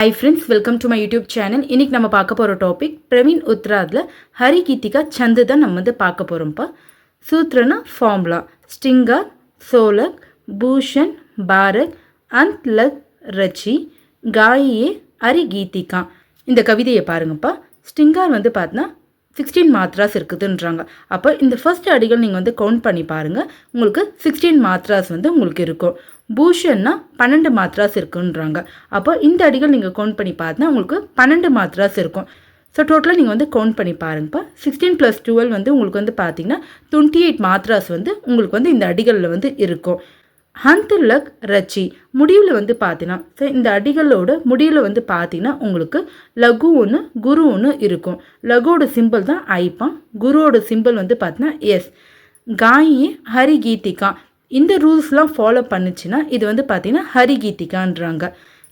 Hi friends, welcome to my YouTube channel. இன்னைக்கு நம்ம பார்க்க போற டாபிக் பிரவீன் உத்ராத்ல ஹரி கீதிகா சந்து தான் நம்ம வந்து பார்க்க போறோம்ப்பா. சூத்ரனா ஃபார்முலா ஸ்டிங்கர் சோலக் பூஷன் பாரக் அந்த் லக் ரச்சி காயே ஹரி கீதிகா. இந்த கவிதையை பாருங்கப்பா. ஸ்டிங்கர் வந்து பார்த்தா 16 மாத்ராஸ் இருக்குதுன்றாங்க. அப்போ இந்த ஃபர்ஸ்ட் அடிகள் நீங்கள் வந்து கவுண்ட் பண்ணி பாருங்கள். உங்களுக்கு 16 மாத்ராஸ் வந்து உங்களுக்கு இருக்கும். பூஷன்னா 12 மாத்ராஸ் இருக்குன்றாங்க. அப்போ இந்த அடிகள் நீங்கள் கவுண்ட் பண்ணி பார்த்தா உங்களுக்கு 12 மாத்ராஸ் இருக்கும். ஸோ டோட்டலாக நீங்கள் வந்து கவுண்ட் பண்ணி பாருங்கப்பா. 16 + 12 வந்து உங்களுக்கு வந்து பார்த்தீங்கன்னா 28 மாத்ராஸ் வந்து உங்களுக்கு வந்து இந்த அடிகளில் வந்து இருக்கும். ஹந்த் லக் ரச்சி முடிவில் வந்து பார்த்தீங்கன்னா ஸோ இந்த அடிகளோட முடிவில் வந்து பார்த்தீங்கன்னா உங்களுக்கு லகு ஒன்று குரு ஒன்று இருக்கும். லகுவோட சிம்பிள் தான் ஐப்பான், குருவோட சிம்பிள் வந்து பார்த்தீங்கன்னா எஸ். காயே ஹரி கீதிகா இந்த ரூல்ஸ்லாம் ஃபாலோ பண்ணிச்சுன்னா இது வந்து பார்த்தீங்கன்னா ஹரி கீதிகான்றாங்க.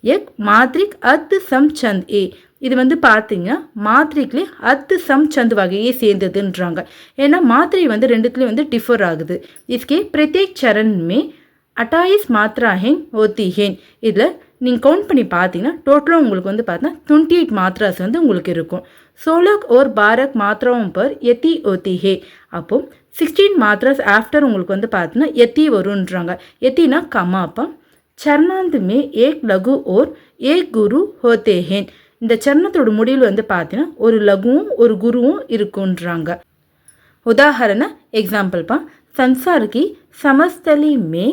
எக் மாத்ரிக் அத்து சம் சந்த் ஏ இது வந்து பார்த்தீங்கன்னா மாத்ரிக்லே அத்து சம் சந்த் வகையே சேர்ந்ததுன்றாங்க. ஏன்னா மாத்திரை வந்து ரெண்டுத்துலேயும் வந்து டிஃபர் ஆகுது. इसके प्रत्येक चरण में 28 மாத்ராஹேன் ஓத்திஹேன். இதில் நீங்கள் கவுண்ட் பண்ணி பார்த்தீங்கன்னா டோட்டலாக உங்களுக்கு வந்து பார்த்தீங்கன்னா 28 மாத்ராஸ் வந்து உங்களுக்கு இருக்கும். சோலக் ஒரு பாரக் மாத்ராவும் பர் எத்தி ஓத்திஹே. அப்போ 16 மாத்ராஸ் ஆஃப்டர் உங்களுக்கு வந்து பார்த்தீங்கன்னா எத்தி வருன்றாங்க. எத்தினா கமாப்பா. சர்ணாந்த் மே ஏக் லகு ஓர் ஏக் குரு ஹோத்தேஹேன். இந்த சரணத்தோட முடிவில் வந்து பார்த்தீங்கன்னா ஒரு லகுவும் ஒரு குருவும் இருக்குன்றாங்க. உதாரண எக்ஸாம்பிள்ப்பா. சன்சார் கி சமஸ்தலி மே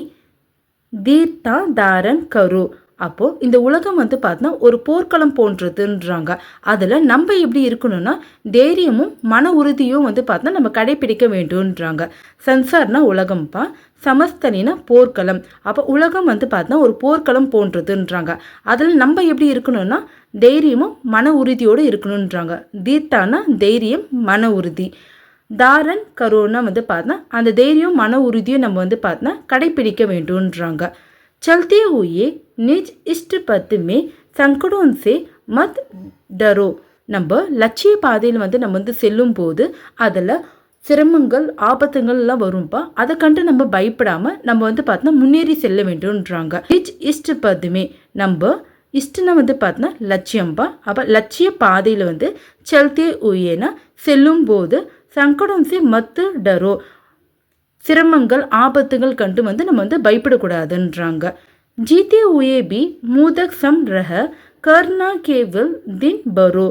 தீர்த்தா தாரன் கரு. அப்போது இந்த உலகம் வந்து பார்த்தோன்னா ஒரு போர்க்களம் போன்றதுன்றாங்க. அதில் நம்ம எப்படி இருக்கணும்னா தைரியமும் மன உறுதியும் வந்து பார்த்தா நம்ம கடைப்பிடிக்க வேண்டும்ன்றாங்க. சன்சார்னா உலகம்ப்பா, சமஸ்தலினா போர்க்களம். அப்போ உலகம் வந்து பார்த்தா ஒரு போர்க்களம் போன்றதுன்றாங்க. அதில் நம்ம எப்படி இருக்கணும்னா தைரியமும் மன உறுதியோடு இருக்கணுன்றாங்க. தீர்த்தானா தைரியம் மன உறுதி. தாரன் கரோனா வந்து பார்த்தா அந்த தைரியம் மன உறுதியும் நம்ம வந்து பார்த்தா கடைப்பிடிக்க வேண்டும்ன்றாங்க. चलते हुए निज इष्ट पथ में संकटों से मत डरो. நம்ம லட்சிய பாதையில் வந்து நம்ம வந்து செல்லும் போது அதில் சிரமங்கள் ஆபத்துங்கள்லாம் வரும்ப்பா. அதை கண்டு நம்ம பயப்படாமல் நம்ம வந்து பார்த்தோன்னா முன்னேறி செல்ல வேண்டும்ன்றாங்க. நிஜ் இஷ்ட பதுமே நம்ம இஷ்டனா வந்து பார்த்தோன்னா லட்சியம்ப்பா. அப்போ லட்சிய பாதையில் வந்து செல்தே உயேனா செல்லும் போது சங்கடம் சி மத்து டரோ சிரமங்கள் ஆபத்துகள் கண்டு வந்து நம்ம வந்து பயப்படக்கூடாதுன்றாங்க. ஜீத்தே உயே பி மூதக் சம் ரஹ கர்னா கேவல் தின் பரோ.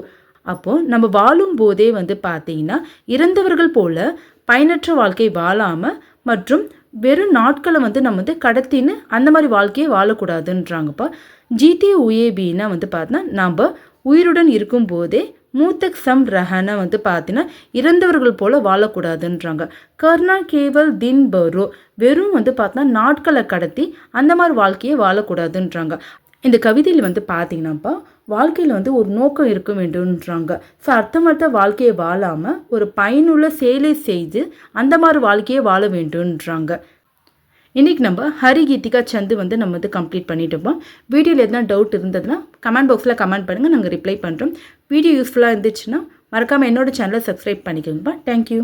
அப்போது நம்ம வாழும் போதே வந்து பார்த்தீங்கன்னா இறந்தவர்கள் போல பயனற்ற வாழ்க்கை வாழாமல் மற்றும் வெறும் நாட்களை வந்து நம்ம வந்து கடத்தின்னு அந்த மாதிரி வாழ்க்கையை வாழக்கூடாதுன்றாங்கப்பா. ஜீத்தே உயேபின்னா வந்து பார்த்தீங்கன்னா நம்ம உயிருடன் இருக்கும் போதே மூத்தக் சம் ரஹனா வந்து பார்த்தீங்கன்னா இறந்தவர்கள் போல வாழக்கூடாதுன்றாங்க. கர்னா கேவல் தின் பரோ வெறும் வந்து பார்த்தீங்கன்னா நாட்களை கடத்தி அந்த மாதிரி வாழ்க்கையை வாழக்கூடாதுன்றாங்க. இந்த கவிதையில் வந்து பார்த்தீங்கன்னாப்பா வாழ்க்கையில் வந்து ஒரு நோக்கம் இருக்க வேண்டும்ன்றாங்க. ஸோ அர்த்தமற்ற வாழ்க்கையை வாழாமல் ஒரு பயனுள்ள செயலை செய்து அந்த மாதிரி வாழ்க்கையை வாழ வேண்டும்ன்றாங்க. இன்றைக்கி நம்ம ஹரி கீதிகா சந்து வந்து நம்ம வந்து கம்ப்ளீட் பண்ணிட்டோம். வீடியோவில் எதனா டவுட் இருந்ததுன்னா கமெண்ட் பாக்ஸில் கமெண்ட் பண்ணுங்கள், நாங்கள் ரிப்ளை பண்ணுறோம். வீடியோ யூஸ்ஃபுல்லாக இருந்துச்சுன்னா மறக்காமல் என்னோடய சேனலை சப்ஸ்கிரைப் பண்ணிக்கோங்கப்பா. தேங்க்யூ.